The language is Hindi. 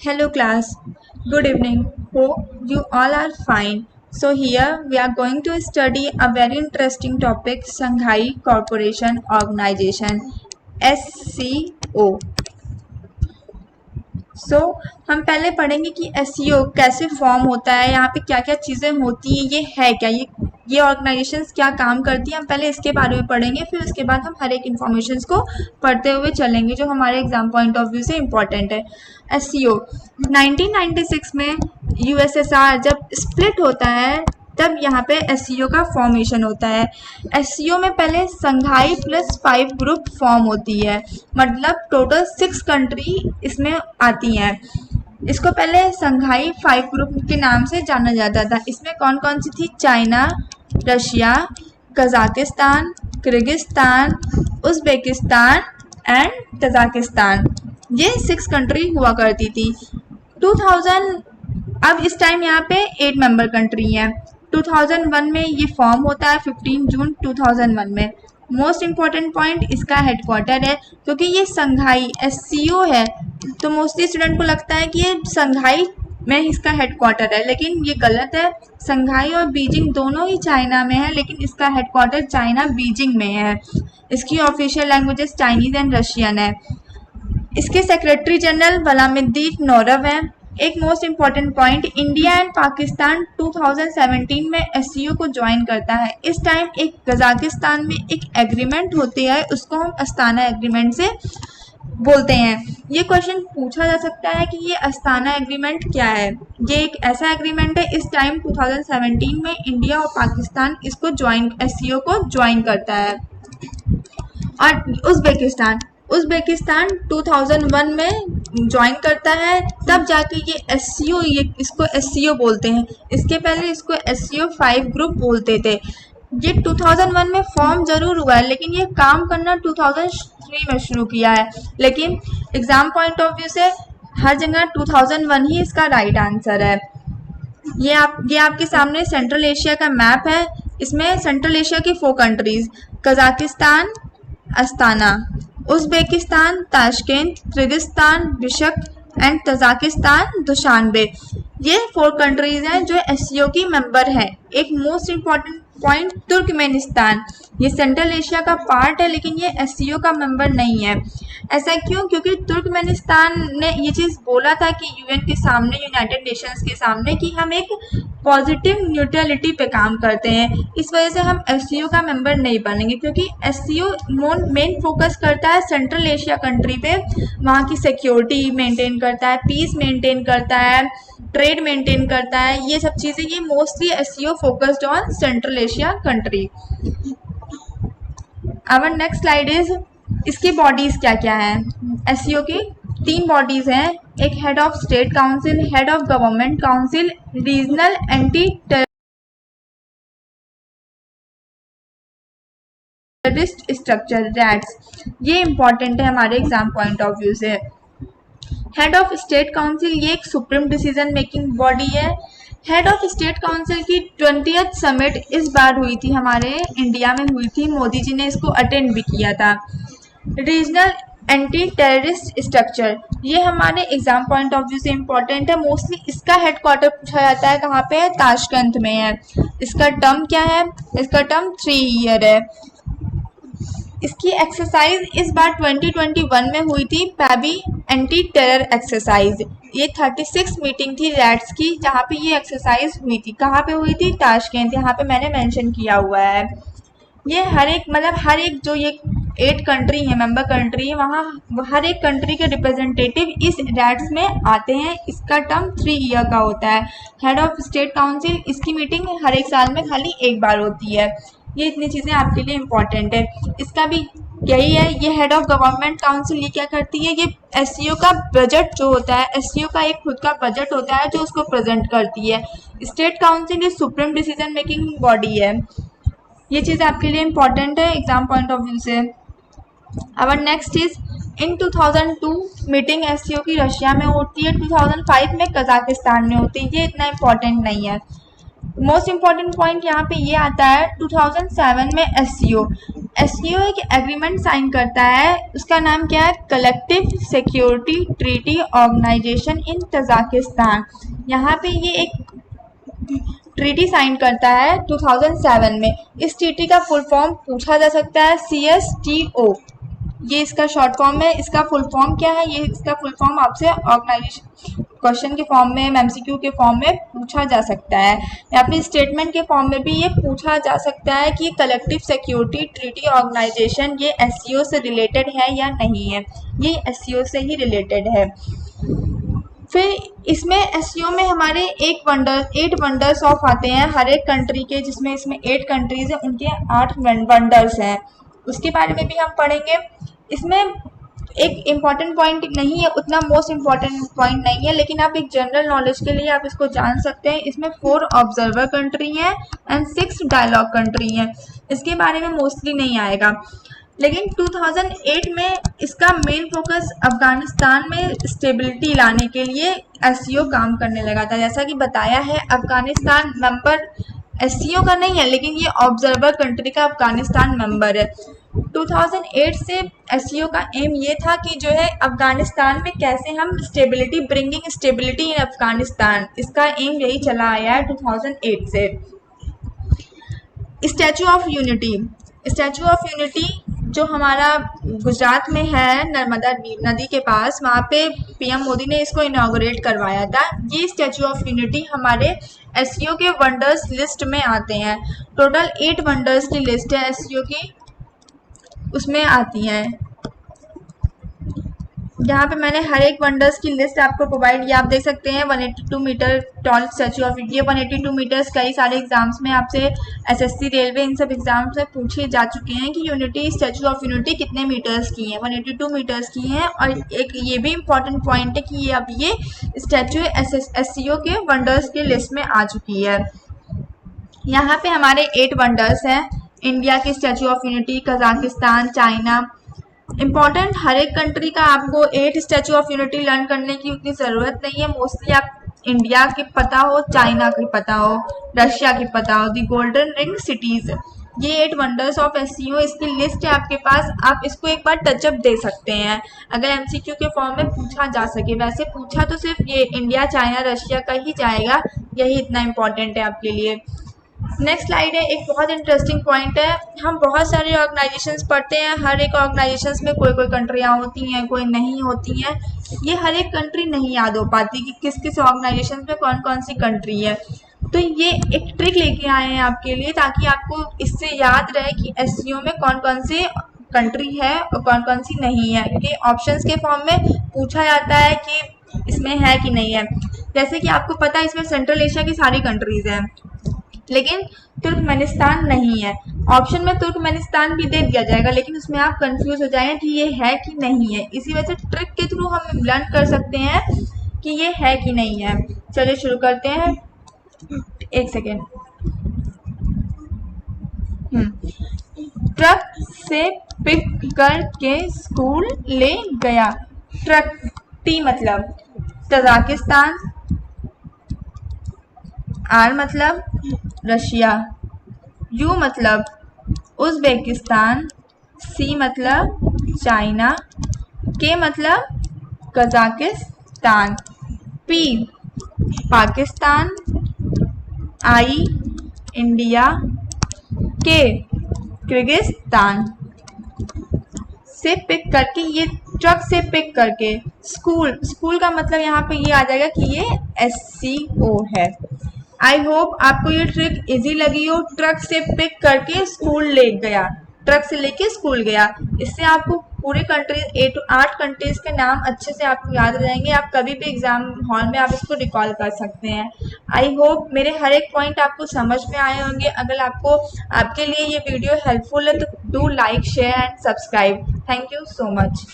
Hello class, good evening. Hope you all are fine. So here we are going to study a very interesting topic, Shanghai Cooperation Organization SCO. हम पहले पढ़ेंगे कि SCO कैसे फॉर्म होता है, यहाँ पे क्या क्या चीज़ें होती हैं, ये है क्या, ये ऑर्गेनाइजेशंस क्या काम करती हैं। हम पहले इसके बारे में पढ़ेंगे, फिर उसके बाद हम हर एक इन्फॉर्मेशन को पढ़ते हुए चलेंगे जो हमारे एग्जाम पॉइंट ऑफ व्यू से इम्पॉर्टेंट है। SCO 1996 में USSR जब स्प्लिट होता है तब यहाँ पे SCO का फॉर्मेशन होता है। SCO में पहले संघाई +5 ग्रुप फॉर्म होती है, मतलब टोटल 6 कंट्री इसमें आती हैं। इसको पहले संघाई 5 ग्रुप के नाम से जाना जाता था। इसमें कौन कौन सी थी? China, Russia, Kazakhstan, Kyrgyzstan, Uzbekistan and Tajikistan. ये 6 कंट्री हुआ करती थी। 2000 अब इस टाइम यहाँ पे 8 मेंबर कंट्री हैं। 2001 में ये फॉर्म होता है, 15 जून 2001 में। मोस्ट इम्पॉर्टेंट पॉइंट इसका हेडक्वार्टर है, क्योंकि ये संघाई SCO है तो मोस्टली स्टूडेंट को लगता है कि ये संघाई में इसका हेडक्वार्टर है, लेकिन ये गलत है। संघाई और बीजिंग दोनों ही चाइना में है, लेकिन इसका हेडक्वार्टर चाइना बीजिंग में है। इसकी official languages Chinese and Russian है। इसके सेक्रेटरी जनरल वलामिद्दीन नौरव हैं। एक most important point, India and Pakistan 2017 में SCO को ज्वाइन करता है। इस टाइम एक कजाकिस्तान में एक एग्रीमेंट होती है, उसको हम अस्ताना एग्रीमेंट से बोलते हैं। ये क्वेश्चन पूछा जा सकता है कि ये अस्ताना एग्रीमेंट क्या है। ये एक ऐसा एग्रीमेंट है, इस टाइम 2017 में इंडिया और पाकिस्तान इसको SCO को ज्वाइन करता है। और उज़्बेकिस्तान 2001 में ज्वाइन करता है, तब जाके ये SCO, इसको SCO बोलते हैं। इसके पहले इसको SCO 5 ग्रुप बोलते थे। ये 2001 में फॉर्म जरूर हुआ है, लेकिन ये काम करना 2003 में शुरू किया है। लेकिन एग्जाम पॉइंट ऑफ व्यू से हर जगह 2001 ही इसका राइट आंसर है। ये आपके सामने सेंट्रल एशिया का मैप है। इसमें सेंट्रल एशिया की 4 countries, Kazakhstan Astana, Uzbekistan Tashkent, Kyrgyzstan Bishkek and Tajikistan Dushanbe, ये 4 कंट्रीज हैं जो SCO की मेंबर हैं। एक मोस्ट इम्पॉर्टेंट पॉइंट, तुर्कमेनिस्तान, ये सेंट्रल एशिया का पार्ट है, लेकिन ये SCO का मेंबर नहीं है। ऐसा क्यों? क्योंकि तुर्कमेनिस्तान ने ये चीज़ बोला था कि UN के सामने, यूनाइटेड नेशंस के सामने, कि हम एक पॉजिटिव न्यूट्रलिटी पे काम करते हैं। इस वजह से हम SCO का मेंबर नहीं बनेंगे, क्योंकि SCO मेन फोकस करता है सेंट्रल एशिया कंट्री पे। वहाँ की सिक्योरिटी मेंटेन करता है, पीस मेंटेन करता है, ट्रेड मेंटेन करता है, ये सब चीज़ें। ये mostly SCO focused on central Asia country. Our next slide is, इसकी बॉडीज क्या क्या हैं। SCO की 3 बॉडीज हैं, एक head of state council, head of government council, regional anti terrorist structure RATS. ये इंपॉर्टेंट है हमारे एग्जाम पॉइंट ऑफ व्यू से। हेड ऑफ स्टेट काउंसिल ये एक सुप्रीम डिसीजन मेकिंग बॉडी है। हेड ऑफ स्टेट काउंसिल की 20th समिट इस बार हुई थी, हमारे इंडिया में हुई थी। मोदी जी ने इसको अटेंड भी किया था। रीजनल एंटी टेररिस्ट स्ट्रक्चर, ये हमारे एग्जाम पॉइंट ऑफ व्यू से इम्पॉर्टेंट है। मोस्टली इसका हेडक्वार्टर पूछा जाता है, कहाँ पे है? ताशकंद में है। इसका टर्म क्या है? इसका टर्म 3 ईयर है। इसकी एक्सरसाइज इस बार 2021 में हुई थी, पैबी एंटी टेरर एक्सरसाइज। ये 36 मीटिंग थी रैट्स की, जहाँ पे ये एक्सरसाइज हुई थी। कहाँ पे हुई थी? ताशकंद, यहाँ पे मैंने मेंशन किया हुआ है। ये हर एक जो ये 8 कंट्री है, मेंबर कंट्री है, वहाँ हर एक कंट्री के रिप्रेजेंटेटिव इस रैट्स में आते हैं। इसका टर्म 3 ईयर का होता है। हेड ऑफ स्टेट काउंसिल, इसकी मीटिंग हर एक साल में खाली एक बार होती है। ये इतनी चीज़ें आपके लिए इम्पॉर्टेंट है। इसका भी यही है। ये हेड ऑफ गवर्नमेंट काउंसिल ये क्या करती है? ये SCO का बजट जो होता है, SCO का एक खुद का बजट होता है जो उसको प्रेजेंट करती है। स्टेट काउंसिल ये सुप्रीम डिसीजन मेकिंग बॉडी है। ये चीज़ आपके लिए इम्पॉर्टेंट है एग्जाम पॉइंट ऑफ व्यू से। Our next is, in 2002 meeting SCO की रशिया में होती है, 2005 में कजाकिस्तान में होती है। ये इतना इम्पॉर्टेंट नहीं है। मोस्ट इम्पॉर्टेंट पॉइंट यहाँ पे ये आता है, 2007 में एससीओ एक एग्रीमेंट साइन करता है, उसका नाम क्या है, कलेक्टिव सिक्योरिटी ट्रीटी ऑर्गेनाइजेशन इन तजाकिस्तान। यहाँ पे ये एक ट्रीटी साइन करता है 2007 में। इस ट्रीटी का फुल फॉर्म पूछा जा सकता है, CSTO, ये इसका शॉर्ट फॉर्म है। इसका फुल फॉर्म क्या है, ये इसका फुल फॉर्म आपसे ऑर्गेनाइजेशन क्वेश्चन के फॉर्म में, MCQ के फॉर्म में पूछा जा सकता है, या फिर स्टेटमेंट के फॉर्म में भी ये पूछा जा सकता है कि कलेक्टिव सिक्योरिटी ट्रीटी ऑर्गेनाइजेशन ये एससीओ से रिलेटेड है या नहीं है। ये एससीओ से ही रिलेटेड है। फिर इसमें एससीओ में हमारे 8 वंडर्स ऑफ आते हैं हर एक कंट्री के, जिसमें इसमें 8 कंट्रीज हैं, उनके 8 वंडर्स हैं, उसके बारे में भी हम पढ़ेंगे। इसमें एक इम्पॉर्टेंट पॉइंट नहीं है, उतना मोस्ट इम्पॉर्टेंट पॉइंट नहीं है, लेकिन आप एक जनरल नॉलेज के लिए आप इसको जान सकते हैं। इसमें 4 ऑब्जर्वर कंट्री हैं एंड 6 डायलॉग कंट्री हैं। इसके बारे में मोस्टली नहीं आएगा, लेकिन 2008 में इसका मेन फोकस अफगानिस्तान में स्टेबिलिटी लाने के लिए एससीओ काम करने लगा था। जैसा कि बताया है, अफगानिस्तान मेंबर एससीओ का नहीं है, लेकिन ये ऑब्जर्वर कंट्री का अफगानिस्तान मेंबर है। 2008 से एससीओ का एम ये था कि जो है अफगानिस्तान में कैसे हम stability, bringing stability in Afghanistan, इसका एम यही चला आया है 2008 से। Statue of unity, statue of unity जो हमारा गुजरात में है, नर्मदा नदी के पास, वहाँ पे पीएम मोदी ने इसको इनॉग्रेट करवाया था। ये स्टैचू ऑफ यूनिटी हमारे एससीओ के वंडर्स लिस्ट में आते हैं। टोटल 8 वंडर्स की लिस्ट है एससीओ की, उसमें आती हैं। यहाँ पे मैंने हर एक वंडर्स की लिस्ट आपको प्रोवाइड किया, आप देख सकते हैं 182 metre tall statue of unity. 182 metres कई सारे एग्जाम्स में आपसे एसएससी, रेलवे, इन सब एग्जाम्स में पूछे जा चुके हैं कि यूनिटी, स्टैचू ऑफ यूनिटी कितने मीटर्स की है। 182 मीटर्स की है। और एक ये भी इम्पॉर्टेंट पॉइंट है कि ये अब ये स्टैचू एससीओ के वंडर्स की लिस्ट में आ चुकी है। यहाँ पे हमारे 8 वंडर्स हैं, इंडिया की Statue of Unity, Kazakhstan, China. Important, हर एक कंट्री का आपको 8 स्टैचू ऑफ यूनिटी लर्न करने की उतनी ज़रूरत नहीं है। मोस्टली आप इंडिया की पता हो, चाइना की पता हो, रशिया की पता हो, दी गोल्डन रिंग सिटीज़, ये 8 वंडर्स ऑफ एससीओ, इसकी लिस्ट है आपके पास। आप इसको एक बार टचअप दे सकते हैं अगर एमसीक्यू के फॉर्म में पूछा जा सके। वैसे पूछा तो सिर्फ ये इंडिया, चाइना, रशिया का ही जाएगा, यही इतना इम्पॉर्टेंट है आपके लिए। नेक्स्ट स्लाइड है, एक बहुत इंटरेस्टिंग पॉइंट है। हम बहुत सारे ऑर्गेनाइजेशंस पढ़ते हैं, हर एक ऑर्गेनाइजेशंस में कोई कोई कंट्रियाँ होती हैं, कोई नहीं होती हैं। ये हर एक कंट्री नहीं याद हो पाती कि किस किस ऑर्गेनाइजेशन में कौन कौन सी कंट्री है। तो ये एक ट्रिक लेके आए हैं आपके लिए, ताकि आपको इससे याद रहे कि एससीओ में कौन कौन से कंट्री है और कौन कौन सी नहीं है, क्योंकि ऑप्शंस के फॉर्म में पूछा जाता है कि इसमें है कि नहीं है। जैसे कि आपको पता है इसमें सेंट्रल एशिया की सारी कंट्रीज़ हैं, लेकिन तुर्कमेनिस्तान नहीं है। ऑप्शन में तुर्कमेनिस्तान भी दे दिया जाएगा, लेकिन उसमें आप कंफ्यूज हो जाएंगे कि ये है कि नहीं है। इसी वजह से ट्रिक के थ्रू हम लर्न कर सकते हैं कि ये है कि नहीं है। चलिए शुरू करते हैं। एक सेकेंड। ट्रक से पिक करके स्कूल ले गया। ट्रक, टी मतलब तजाकिस्तान, आर मतलब रशिया, यू मतलब उज़्बेकिस्तान, सी मतलब चाइना, के मतलब कजाकिस्तान, पी पाकिस्तान, आई इंडिया, के किर्गिस्तान। से पिक करके, ये ट्रक से पिक करके, स्कूल, स्कूल का मतलब यहाँ पे ये आ जाएगा कि ये एससीओ है। आई होप आपको ये ट्रिक इजी लगी हो। ट्रक से पिक करके स्कूल ले गया, ट्रक से लेके स्कूल गया। इससे आपको पूरे कंट्रीज 8 कंट्रीज के नाम अच्छे से आपको याद रहेंगे। आप कभी भी एग्जाम हॉल में आप इसको रिकॉल कर सकते हैं। आई होप मेरे हर एक पॉइंट आपको समझ में आए होंगे। अगर आपको, आपके लिए ये वीडियो हेल्पफुल है तो do like, share and subscribe. Thank you so much.